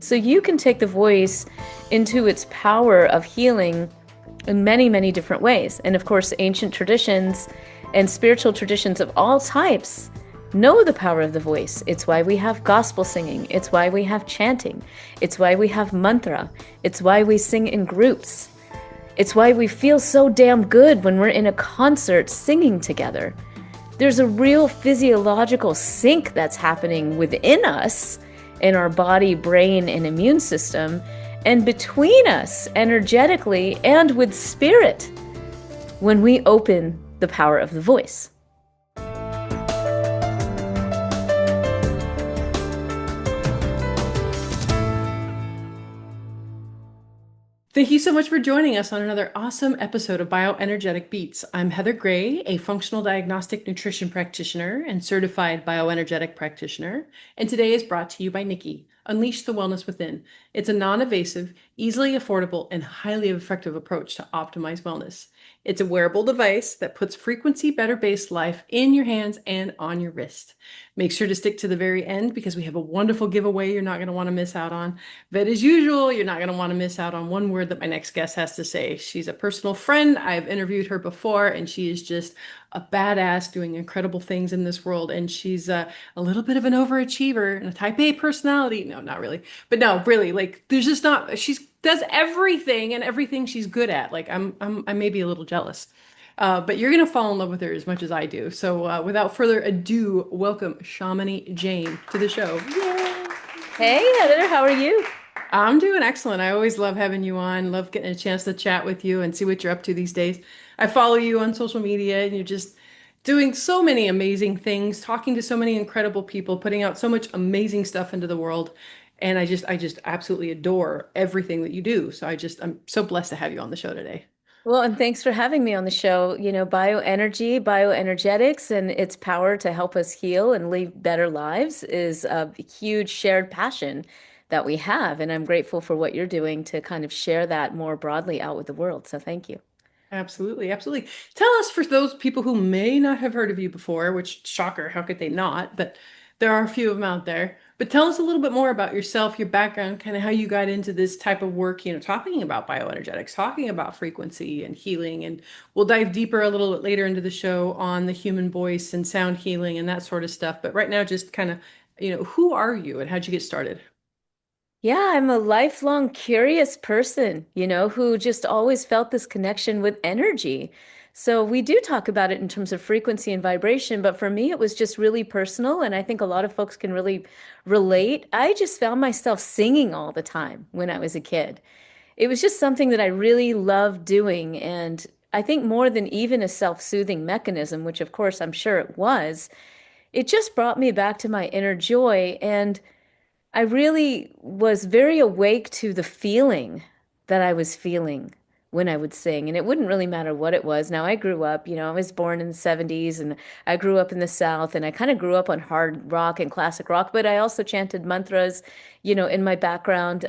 So you can take the voice into its power of healing in many, many different ways. And of course, ancient traditions and spiritual traditions of all types know the power of the voice. It's why we have gospel singing. It's why we have chanting. It's why we have mantra. It's why we sing in groups. It's why we feel so damn good when we're in a concert singing together. There's a real physiological sync that's happening within us, in our body, brain, and immune system, and between us energetically and with spirit when we open the power of the voice. Thank you so much for joining us on another awesome episode of Bioenergetic Beats. I'm Heather Gray, a functional diagnostic nutrition practitioner and certified bioenergetic practitioner, and today is brought to you by Nikki, Unleash the Wellness Within. It's a non-invasive, easily affordable, and highly effective approach to optimize wellness. It's a wearable device that puts frequency better based life in your hands and on your wrist. Make sure to stick to the very end because we have a wonderful giveaway you're not going to want to miss out on. But as usual, you're not going to want to miss out on one word that my next guest has to say. She's a personal friend. I've interviewed her before, and she is just a badass doing incredible things in this world. And she's a little bit of an overachiever and a type A personality. No, not really. But no, really, like there's just not, she's does everything and everything she's good at. Like I may be a little jealous. But you're going to fall in love with her as much as I do. So without further ado, welcome Shamini Jain to the show. Yay! Hey, Heather, how are you? I'm doing excellent. I always love having you on, love getting a chance to chat with you and see what you're up to these days. I follow you on social media and you're just doing so many amazing things, talking to so many incredible people, putting out so much amazing stuff into the world. And I just absolutely adore everything that you do. So I'm so blessed to have you on the show today. Well, and thanks for having me on the show. Bioenergy, bioenergetics, and its power to help us heal and live better lives is a huge shared passion that we have. And I'm grateful for what you're doing to kind of share that more broadly out with the world. So thank you. Absolutely, absolutely. Tell us, for those people who may not have heard of you before, which shocker, how could they not? But there are a few of them out there. But tell us a little bit more about yourself, your background, kind of how you got into this type of work, talking about bioenergetics, talking about frequency and healing. And we'll dive deeper a little bit later into the show on the human voice and sound healing and that sort of stuff. But right now, just kind of, who are you and how'd you get started? Yeah, I'm a lifelong curious person, who just always felt this connection with energy. So we do talk about it in terms of frequency and vibration, but for me, it was just really personal. And I think a lot of folks can really relate. I just found myself singing all the time when I was a kid. It was just something that I really loved doing. And I think more than even a self-soothing mechanism, which of course I'm sure it was, it just brought me back to my inner joy. And I really was very awake to the feeling that I was feeling when I would sing. And it wouldn't really matter what it was. Now, I grew up, I was born in the 70s and I grew up in the South and I kind of grew up on hard rock and classic rock, but I also chanted mantras, in my background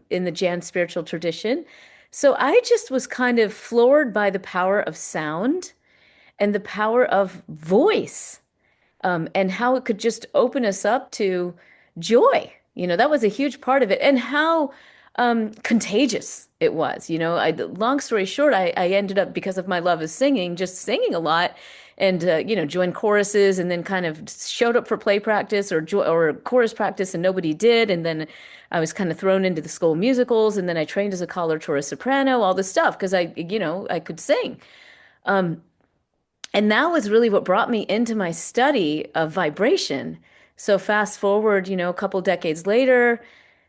in the Jan spiritual tradition. So I just was kind of floored by the power of sound and the power of voice, and how it could just open us up to joy. That was a huge part of it, and how contagious it was. Long story short, I ended up, because of my love of singing, just singing a lot, and joined choruses, and then kind of showed up for play practice or chorus practice, and nobody did, and then I was kind of thrown into the school musicals, and then I trained as a coloratura soprano, all this stuff because I could sing. And that was really what brought me into my study of vibration. So fast forward, a couple decades later,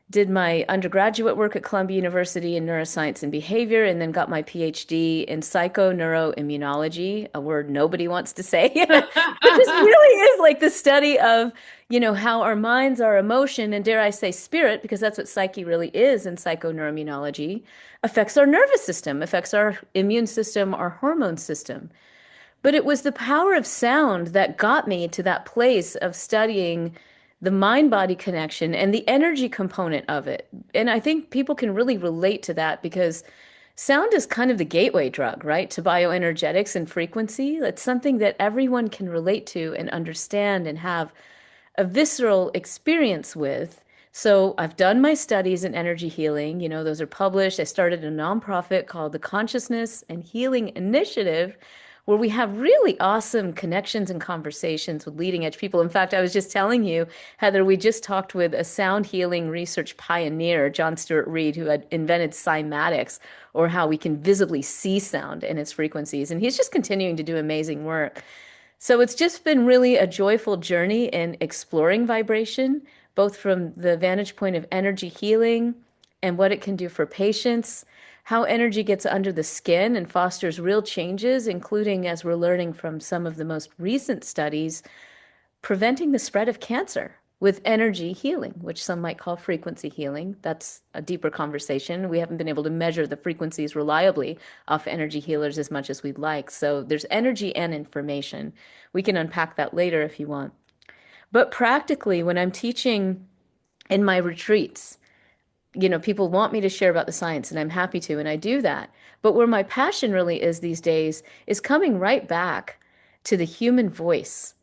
did my undergraduate work at Columbia University in neuroscience and behavior, and then got my PhD in psychoneuroimmunology, a word nobody wants to say, but just really is like the study of, how our minds, our emotion, and dare I say spirit, because that's what psyche really is in psychoneuroimmunology, affects our nervous system, affects our immune system, our hormone system. But it was the power of sound that got me to that place of studying the mind-body connection and the energy component of it. And I think people can really relate to that because sound is kind of the gateway drug, right, to bioenergetics and frequency. It's something that everyone can relate to and understand and have a visceral experience with So I've done my studies in energy healing. Those are published. I started a nonprofit called the Consciousness and Healing Initiative, where we have really awesome connections and conversations with leading edge people. In fact, I was just telling you, Heather, we just talked with a sound healing research pioneer, John Stewart Reed, who had invented cymatics, or how we can visibly see sound and its frequencies. And he's just continuing to do amazing work. So it's just been really a joyful journey in exploring vibration, both from the vantage point of energy healing and what it can do for patients, how energy gets under the skin and fosters real changes, including, as we're learning from some of the most recent studies, preventing the spread of cancer with energy healing, which some might call frequency healing. That's a deeper conversation. We haven't been able to measure the frequencies reliably off energy healers as much as we'd like. So there's energy and information. We can unpack that later if you want. But practically, when I'm teaching in my retreats, people want me to share about the science, and I'm happy to, and I do that. But where my passion really is these days is coming right back to the human voice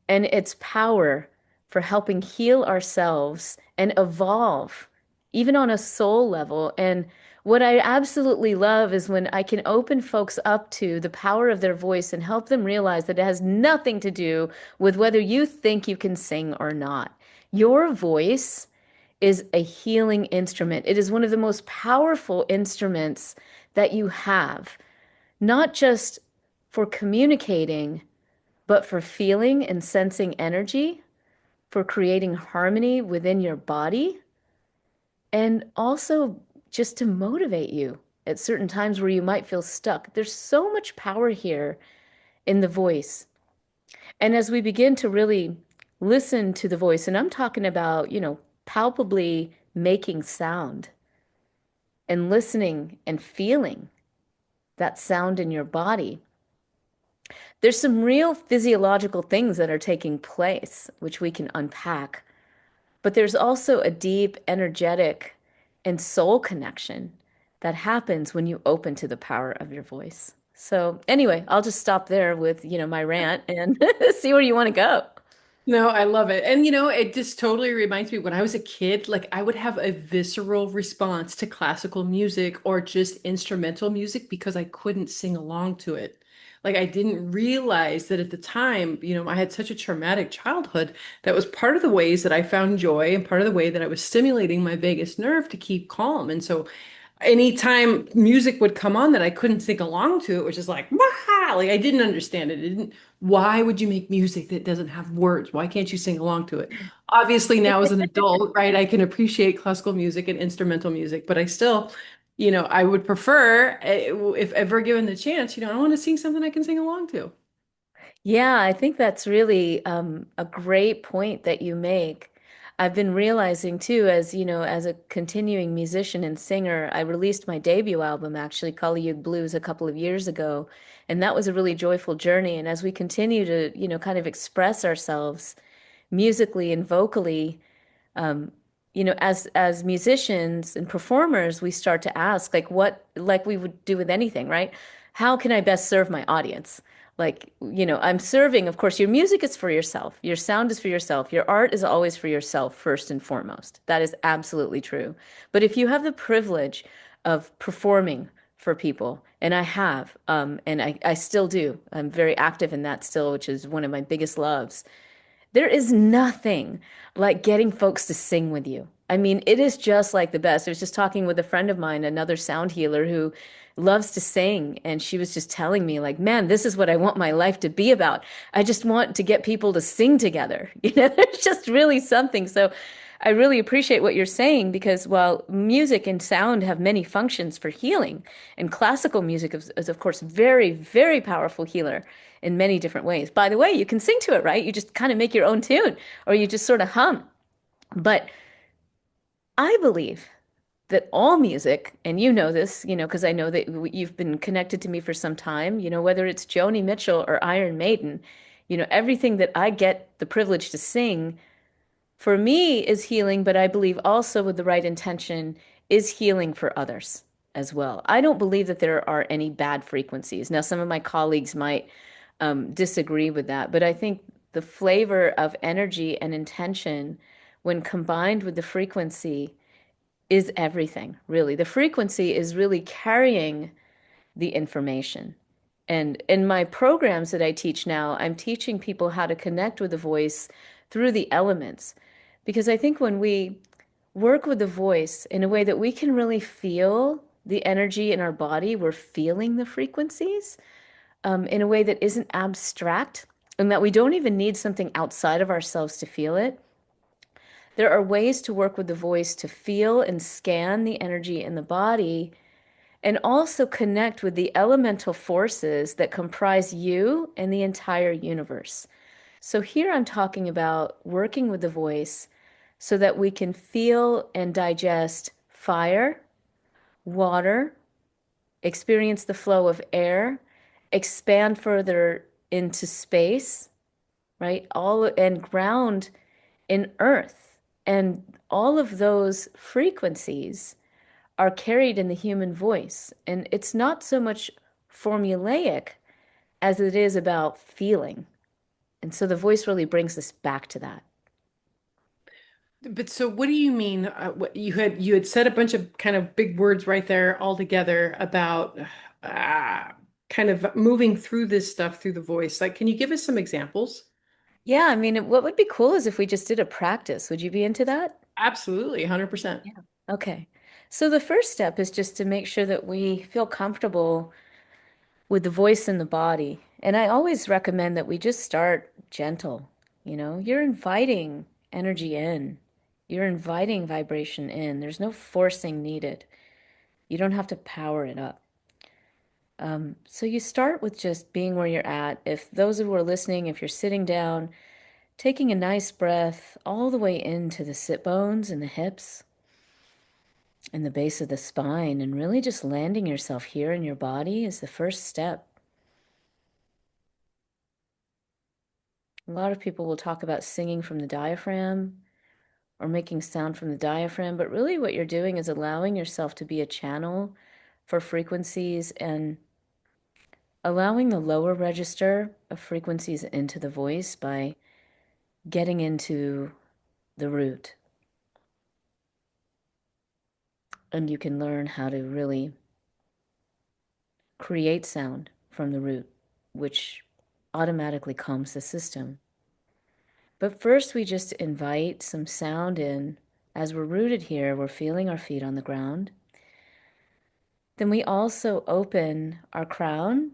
and its power for helping heal ourselves and evolve, even on a soul level. And what I absolutely love is when I can open folks up to the power of their voice and help them realize that it has nothing to do with whether you think you can sing or not. Your voice is a healing instrument. It is one of the most powerful instruments that you have, not just for communicating, but for feeling and sensing energy, for creating harmony within your body, and also just to motivate you at certain times where you might feel stuck. There's so much power here in the voice. And as we begin to really listen to the voice, and I'm talking about, palpably making sound and listening and feeling that sound in your body, there's some real physiological things that are taking place, which we can unpack. But there's also a deep energetic and soul connection that happens when you open to the power of your voice. So anyway, I'll just stop there with, my rant and see where you want to go. No, I love it. And it just totally reminds me when I was a kid, like I would have a visceral response to classical music or just instrumental music because I couldn't sing along to it. Like I didn't realize that at the time, I had such a traumatic childhood that was part of the ways that I found joy and part of the way that I was stimulating my vagus nerve to keep calm. And so anytime music would come on that I couldn't sing along to, it was just like, "Wah!" Like I didn't understand it. It didn't, why would you make music that doesn't have words? Why can't you sing along to it? Obviously, now as an adult, right, I can appreciate classical music and instrumental music, but I still, I would prefer, if ever given the chance, I want to sing something I can sing along to. Yeah, I think that's really a great point that you make. I've been realizing too, as a continuing musician and singer, I released my debut album, actually, Kali Blues, a couple of years ago, and that was a really joyful journey. And as we continue to, kind of express ourselves musically and vocally, um, as musicians and performers, we start to ask, like we would do with anything, right? How can I best serve my audience? Like, I'm serving, of course, your music is for yourself. Your sound is for yourself. Your art is always for yourself, first and foremost. That is absolutely true. But if you have the privilege of performing for people, and I have, and I still do, I'm very active in that still, which is one of my biggest loves. There is nothing like getting folks to sing with you. I mean, it is just like the best. I was just talking with a friend of mine, another sound healer who loves to sing, and she was just telling me, like, man, this is what I want my life to be about. I just want to get people to sing together. There's just really something. So I really appreciate what you're saying because while music and sound have many functions for healing, and classical music is of course, very, very powerful healer in many different ways. By the way, you can sing to it, right? You just kind of make your own tune or you just sort of hum. But I believe that all music, and you know this, because I know that you've been connected to me for some time, whether it's Joni Mitchell or Iron Maiden, everything that I get the privilege to sing for me is healing, but I believe also with the right intention is healing for others as well. I don't believe that there are any bad frequencies. Now, some of my colleagues might disagree with that, but I think the flavor of energy and intention when combined with the frequency, is everything, really. The frequency is really carrying the information. And in my programs that I teach now, I'm teaching people how to connect with the voice through the elements. Because I think when we work with the voice in a way that we can really feel the energy in our body, we're feeling the frequencies in a way that isn't abstract and that we don't even need something outside of ourselves to feel it. There are ways to work with the voice to feel and scan the energy in the body and also connect with the elemental forces that comprise you and the entire universe. So here I'm talking about working with the voice so that we can feel and digest fire, water, experience the flow of air, expand further into space, right? All and ground in earth. And all of those frequencies are carried in the human voice. And it's not so much formulaic as it is about feeling. And so the voice really brings us back to that. But so what do you mean? What you had said a bunch of kind of big words right there all together about uh, kind of moving through this stuff through the voice. Like, can you give us some examples? Yeah, I mean, what would be cool is if we just did a practice. Would you be into that? Absolutely, 100%. Yeah. Okay. So the first step is just to make sure that we feel comfortable with the voice and the body. And I always recommend that we just start gentle. You're inviting energy in, you're inviting vibration in. There's no forcing needed. You don't have to power it up. So you start with just being where you're at. If those who are listening, if you're sitting down, taking a nice breath all the way into the sit bones and the hips and the base of the spine, and really just landing yourself here in your body is the first step. A lot of people will talk about singing from the diaphragm or making sound from the diaphragm, but really what you're doing is allowing yourself to be a channel for frequencies and allowing the lower register of frequencies into the voice by getting into the root. And you can learn how to really create sound from the root, which automatically calms the system. But first, we just invite some sound in. As we're rooted here, we're feeling our feet on the ground. Then we also open our crown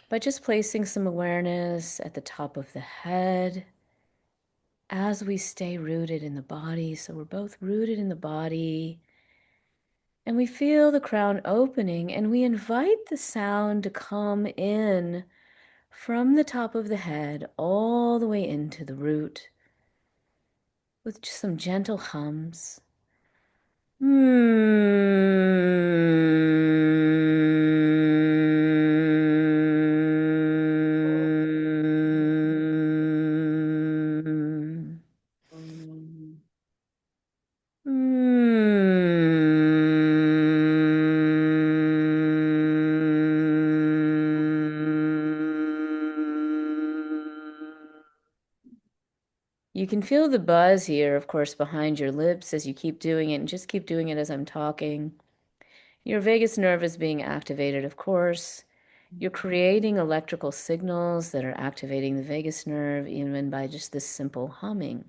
by just placing some awareness at the top of the head as we stay rooted in the body. So we're both rooted in the body. And we feel the crown opening, and we invite the sound to come in from the top of the head all the way into the root with just some gentle hums. Mm. Um, You can feel the buzz here, of course, behind your lips as you keep doing it, and just keep doing it as I'm talking. Your vagus nerve is being activated, of course. You're creating electrical signals that are activating the vagus nerve, even by just this simple humming.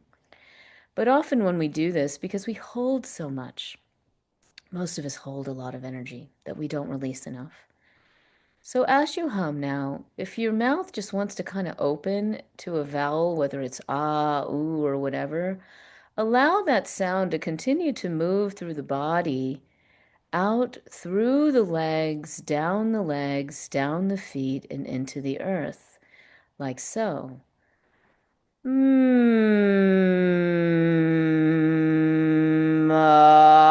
But often when we do this, because we hold so much, most of us hold a lot of energy that we don't release enough. So as you hum now, if your mouth just wants to kind of open to a vowel, whether it's ah, ooh, or whatever, allow that sound to continue to move through the body, out through the legs, down the feet, and into the earth, like so. Mm, ah.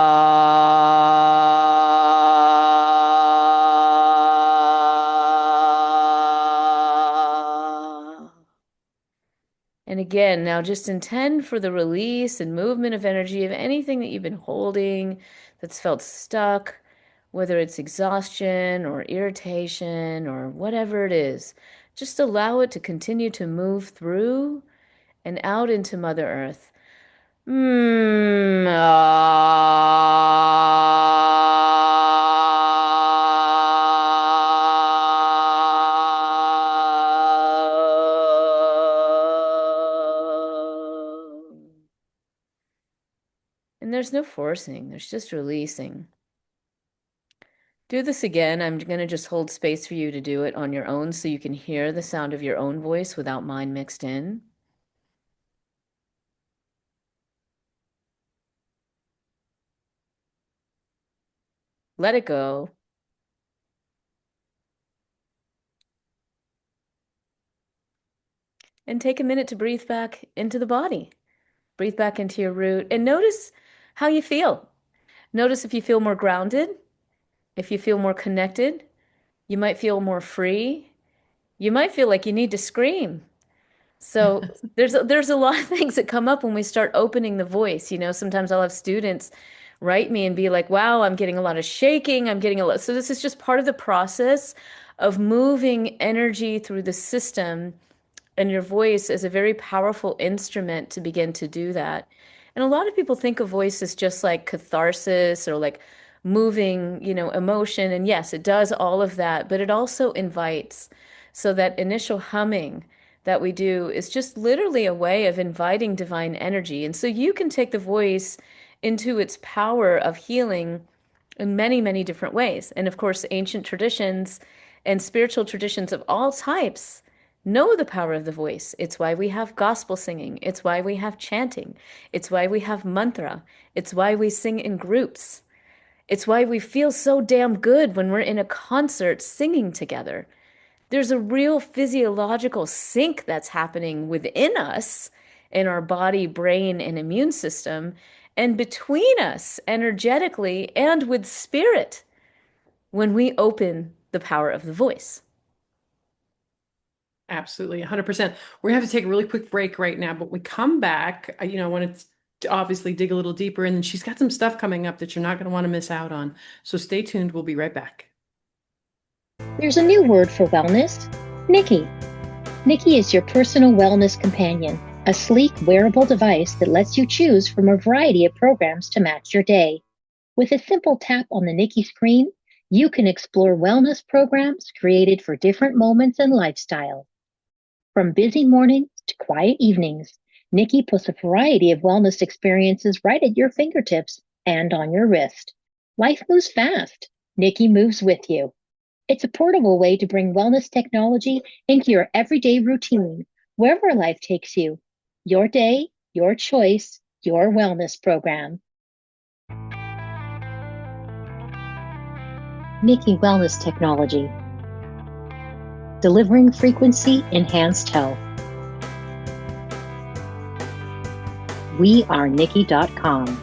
And again, now just intend for the release and movement of energy of anything that you've been holding that's felt stuck, whether it's exhaustion or irritation or whatever it is. Just allow it to continue to move through and out into Mother Earth. Mm, and there's no forcing, there's just releasing. Do this again. I'm going to just hold space for you to do it on your own so you can hear the sound of your own voice without mine mixed in. Let it go. And take a minute to breathe back into the body. Breathe back into your root and notice how you feel. Notice if you feel more grounded, if you feel more connected, you might feel more free. You might feel like you need to scream. So there's a lot of things that come up when we start opening the voice. Sometimes I'll have students write me and be like, "Wow, I'm getting a lot of shaking. I'm getting a lot." So this is just part of the process of moving energy through the system, and your voice is a very powerful instrument to begin to do that. And a lot of people think of voice as just like catharsis or like moving, emotion. And yes, it does all of that, but it also invites. So that initial humming that we do is just literally a way of inviting divine energy. And so you can take the voice into its power of healing in many, many different ways. And of course, ancient traditions and spiritual traditions of all types know the power of the voice. It's why we have gospel singing. It's why we have chanting. It's why we have mantra. It's why we sing in groups. It's why we feel so damn good when we're in a concert singing together. There's a real physiological sync that's happening within us, in our body, brain, and immune system, and between us energetically and with spirit when we open the power of the voice. Absolutely, 100%. We're gonna have to take a really quick break right now, but when we come back, I want to obviously dig a little deeper, and then she's got some stuff coming up that you're not going to want to miss out on. So stay tuned. We'll be right back. There's a new word for wellness, Nikki. Nikki is your personal wellness companion, a sleek wearable device that lets you choose from a variety of programs to match your day. With a simple tap on the Nikki screen, you can explore wellness programs created for different moments and lifestyles. From busy mornings to quiet evenings, Nikki puts a variety of wellness experiences right at your fingertips and on your wrist. Life moves fast. Nikki moves with you. It's a portable way to bring wellness technology into your everyday routine, wherever life takes you. Your day, your choice, your wellness program. Nikki Wellness Technology. Delivering frequency enhanced health. We are Nikki.com.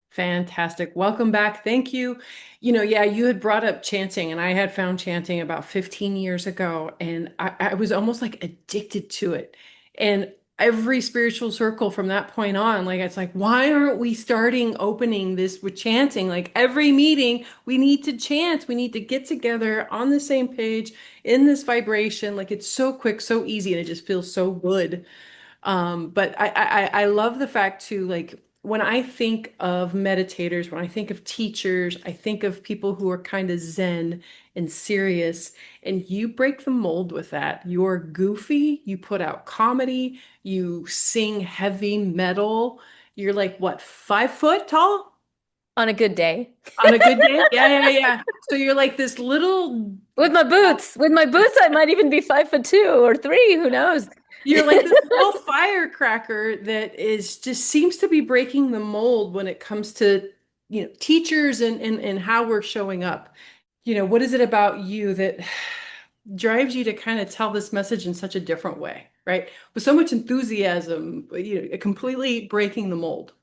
Fantastic. Welcome back. Thank you. Yeah, you had brought up chanting, and I had found chanting about 15 years ago, and I was almost like addicted to it. And every spiritual circle from that point on, like, it's like, why aren't we starting opening this with chanting? Like, every meeting, we need to chant. We need to get together on the same page in this vibration. Like, it's so quick, so easy, and it just feels so good. But I love the fact too, like when I think of meditators, when I think of teachers, I think of people who are kind of zen and serious, and you break the mold with that. You're goofy, you put out comedy, you sing heavy metal. You're like what, 5 foot tall On a good day. on a good day? Yeah, yeah, yeah. So you're like this little With my boots, I might even be 5'2" or 3, who knows? You're like this little firecracker that is just seems to be breaking the mold when it comes to, teachers and how we're showing up. What is it about you that drives you to kind of tell this message in such a different way, right? With so much enthusiasm, completely breaking the mold.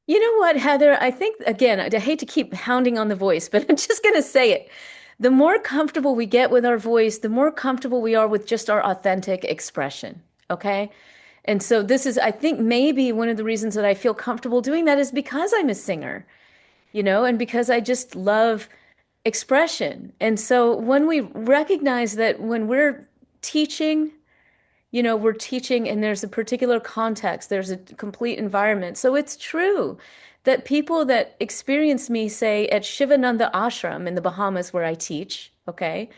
You know what, Heather? I think, again, I hate to keep hounding on the voice, but I'm just going to say it. The more comfortable we get with our voice, the more comfortable we are with just our authentic expression. Okay. And so this is, I think, maybe one of the reasons that I feel comfortable doing that is because I'm a singer, and because I just love expression. And so when we recognize that when we're teaching, we're teaching and there's a particular context, there's a complete environment. So it's true that people that experience me, say, at Shivananda Ashram in the Bahamas where I teach, okay,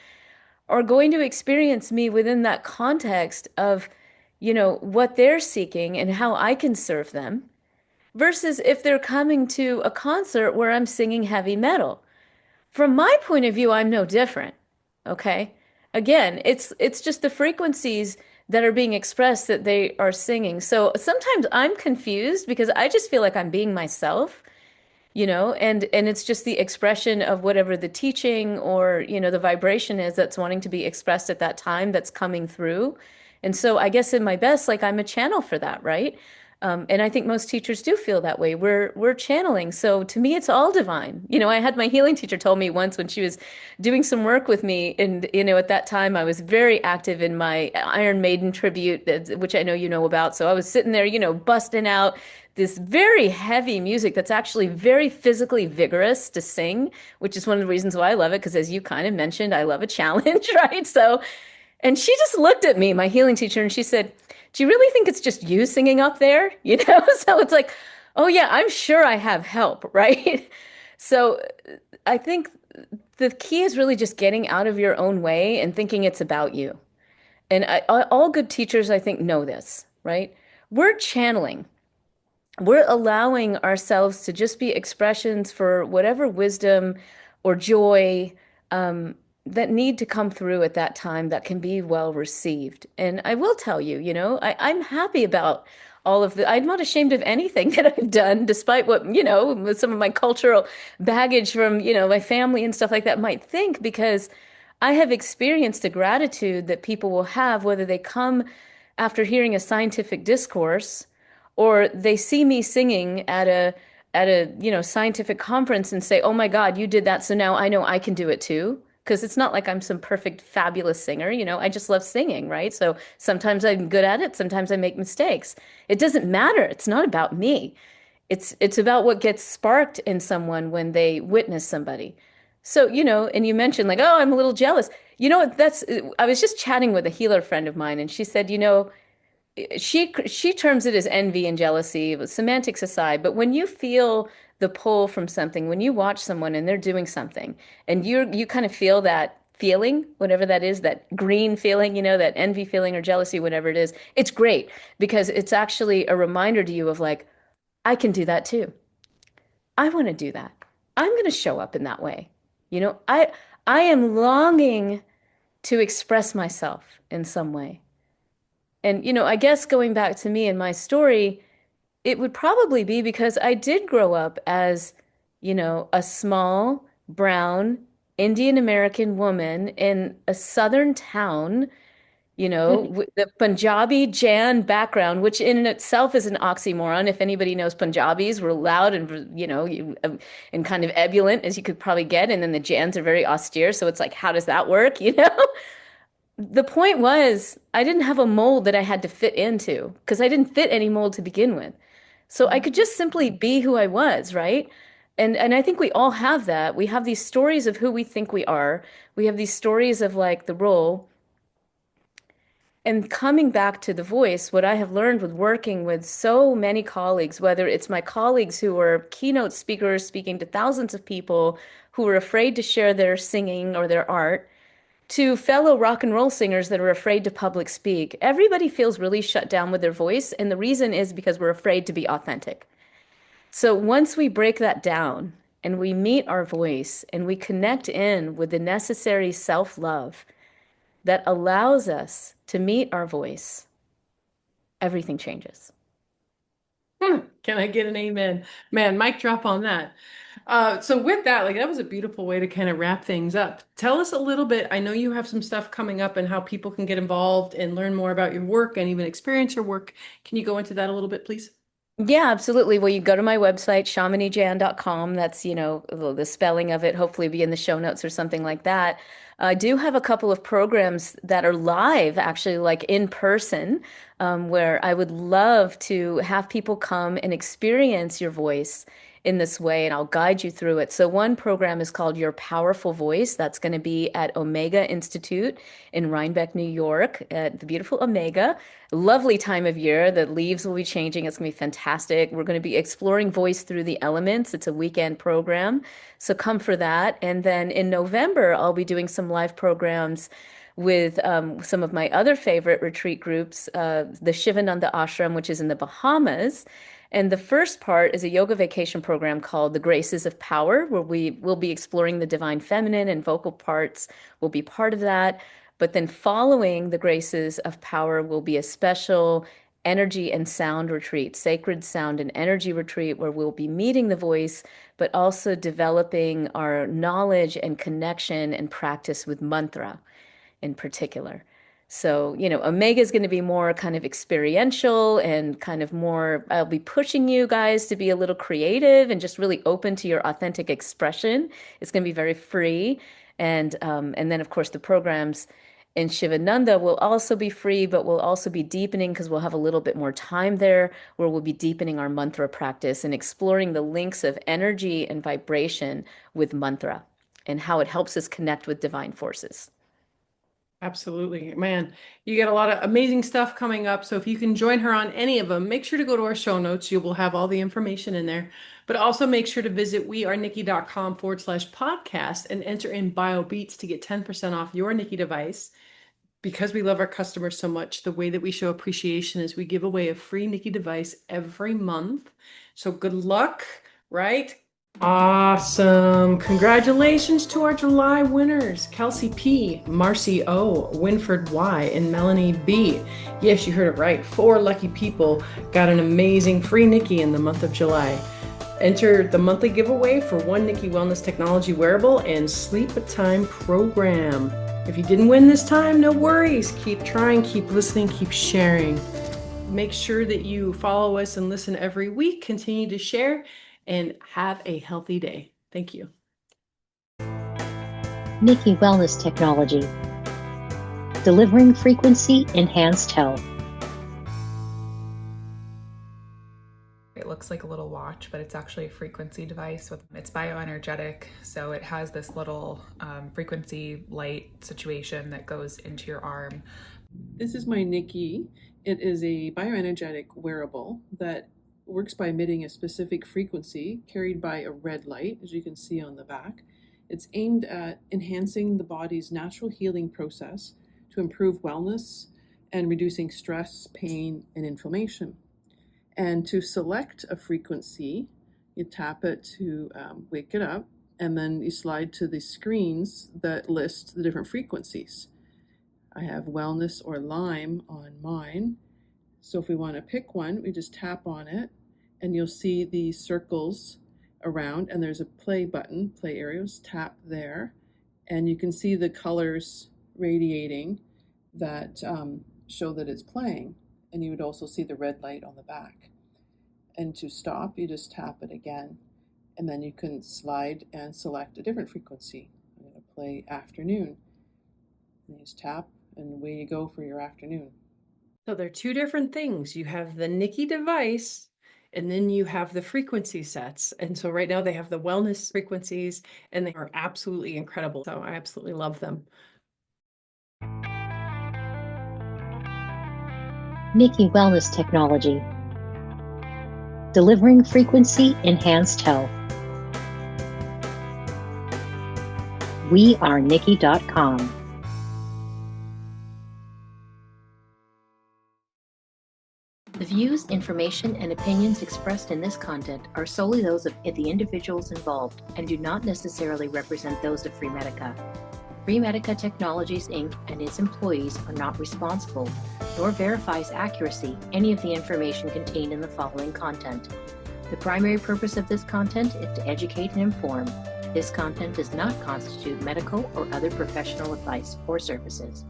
are going to experience me within that context of, what they're seeking and how I can serve them, versus if they're coming to a concert where I'm singing heavy metal. From my point of view, I'm no different. Okay? Again, it's just the frequencies that are being expressed that they are singing. So sometimes I'm confused because I just feel like I'm being myself, and it's just the expression of whatever the teaching or, the vibration is that's wanting to be expressed at that time that's coming through. And so I guess in my best, like I'm a channel for that, right? And I think most teachers do feel that way. We're channeling. So to me, it's all divine. I had my healing teacher told me once when she was doing some work with me, and at that time I was very active in my Iron Maiden tribute, which I know you know about. So I was sitting there, busting out this very heavy music that's actually very physically vigorous to sing, which is one of the reasons why I love it. Because as you kind of mentioned, I love a challenge, right? So, and she just looked at me, my healing teacher, and she said, "Do you really think it's just you singing up there?" So it's like, oh yeah, I'm sure I have help, right? So I think the key is really just getting out of your own way and thinking it's about you. And all good teachers, I think, know this, right? We're channeling. We're allowing ourselves to just be expressions for whatever wisdom or joy um, that need to come through at that time that can be well received. And I will tell you, I'm happy about all of the, I'm not ashamed of anything that I've done, despite what, with some of my cultural baggage from, my family and stuff like that might think, because I have experienced a gratitude that people will have, whether they come after hearing a scientific discourse or they see me singing at a scientific conference and say, "Oh my God, you did that, so now I know I can do it too." Because it's not like I'm some perfect, fabulous singer, I just love singing, right? So sometimes I'm good at it, sometimes I make mistakes. It doesn't matter. It's not about me. It's about what gets sparked in someone when they witness somebody. So, and you mentioned like, "Oh, I'm a little jealous." That's I was just chatting with a healer friend of mine and she said, she terms it as envy and jealousy, semantics aside, but when you feel the pull from something, when you watch someone and they're doing something, and you kind of feel that feeling, whatever that is, that green feeling, that envy feeling or jealousy, whatever it is, it's great because it's actually a reminder to you of like, I can do that too. I want to do that. I'm going to show up in that way. You know, I I am longing to express myself in some way. And, I guess going back to me and my story, it would probably be because I did grow up as, a small, brown, Indian American woman in a southern town, with the Punjabi Jan background, which in itself is an oxymoron. If anybody knows Punjabis, we're loud and, and kind of ebullient as you could probably get. And then the Jans are very austere. So it's like, how does that work, The point was, I didn't have a mold that I had to fit into because I didn't fit any mold to begin with. So I could just simply be who I was, right? And I think we all have that. We have these stories of who we think we are. We have these stories of like the role. And coming back to the voice, what I have learned with working with so many colleagues, whether it's my colleagues who are keynote speakers speaking to thousands of people who are afraid to share their singing or their art, to fellow rock and roll singers that are afraid to public speak. Everybody feels really shut down with their voice, and the reason is because we're afraid to be authentic. So once we break that down and we meet our voice and we connect in with the necessary self-love that allows us to meet our voice, everything changes. Can I get an amen? Man, mic drop on that. So with that, like that was a beautiful way to kind of wrap things up. Tell us a little bit. I know you have some stuff coming up and how people can get involved and learn more about your work and even experience your work. Can you go into that a little bit, please? Yeah, absolutely. Well, you go to my website, shaminijan.com. That's, the spelling of it, hopefully be in the show notes or something like that. I do have a couple of programs that are live, actually, like in person, where I would love to have people come and experience your voice in this way, and I'll guide you through it. So, one program is called Your Powerful Voice. That's going to be at Omega Institute in Rhinebeck, New York, at the beautiful Omega. Lovely time of year. The leaves will be changing. It's going to be fantastic. We're going to be exploring voice through the elements. It's a weekend program. So come for that. And then in November, I'll be doing some live programs with some of my other favorite retreat groups, the Shivananda Ashram, which is in the Bahamas. And the first part is a yoga vacation program called The Graces of Power, where we will be exploring the divine feminine and vocal parts will be part of that. But then following the Graces of Power will be a special energy and sound retreat, sacred sound and energy retreat, where we'll be meeting the voice, but also developing our knowledge and connection and practice with mantra in particular. So, Omega is going to be more kind of experiential and kind of more, I'll be pushing you guys to be a little creative and just really open to your authentic expression. It's going to be very free. And then, of course, the programs in Shivananda will also be free, but we'll also be deepening because we'll have a little bit more time there where we'll be deepening our mantra practice and exploring the links of energy and vibration with mantra and how it helps us connect with divine forces. Absolutely. Man, you get a lot of amazing stuff coming up. So if you can join her on any of them, make sure to go to our show notes. You will have all the information in there. But also make sure to visit wearenikki.com/podcast and enter in BioBeats to get 10% off your Nikki device. Because we love our customers so much, the way that we show appreciation is we give away a free Nikki device every month. So good luck, right? Awesome. Congratulations to our July winners, Kelsey P, Marcy O, Winford Y, and Melanie B. Yes, you heard it right. 4 lucky people got an amazing free Nikki in the month of July. Enter the monthly giveaway for 1 Nikki Wellness Technology wearable and Sleep Time program. If you didn't win this time, no worries. Keep trying, keep listening, keep sharing. Make sure that you follow us and listen every week. Continue to share and have a healthy day. Thank you. Nikki Wellness Technology. Delivering frequency enhanced health. It looks like a little watch, but it's actually a frequency device. It's bioenergetic, so it has this little frequency light situation that goes into your arm. This is my Nikki. It is a bioenergetic wearable that works by emitting a specific frequency carried by a red light, as you can see on the back. It's aimed at enhancing the body's natural healing process to improve wellness and reducing stress, pain, and inflammation. And to select a frequency, you tap it to wake it up, and then you slide to the screens that list the different frequencies. I have wellness or Lyme on mine. So if we want to pick one, we just tap on it and you'll see the circles around, and there's a play button, play areas, tap there, and you can see the colors radiating that show that it's playing, and you would also see the red light on the back. And to stop, you just tap it again, and then you can slide and select a different frequency. I'm going to play afternoon. And you just tap, and away you go for your afternoon. So they're 2 different things. You have the Nikki device, and then you have the frequency sets. And so right now they have the wellness frequencies, and they are absolutely incredible. So I absolutely love them. Nikki Wellness Technology. Delivering frequency enhanced health. wearenikki.com. The views, information, and opinions expressed in this content are solely those of the individuals involved and do not necessarily represent those of FreeMedica. FreeMedica Technologies, Inc. and its employees are not responsible, nor verifies accuracy any of the information contained in the following content. The primary purpose of this content is to educate and inform. This content does not constitute medical or other professional advice or services.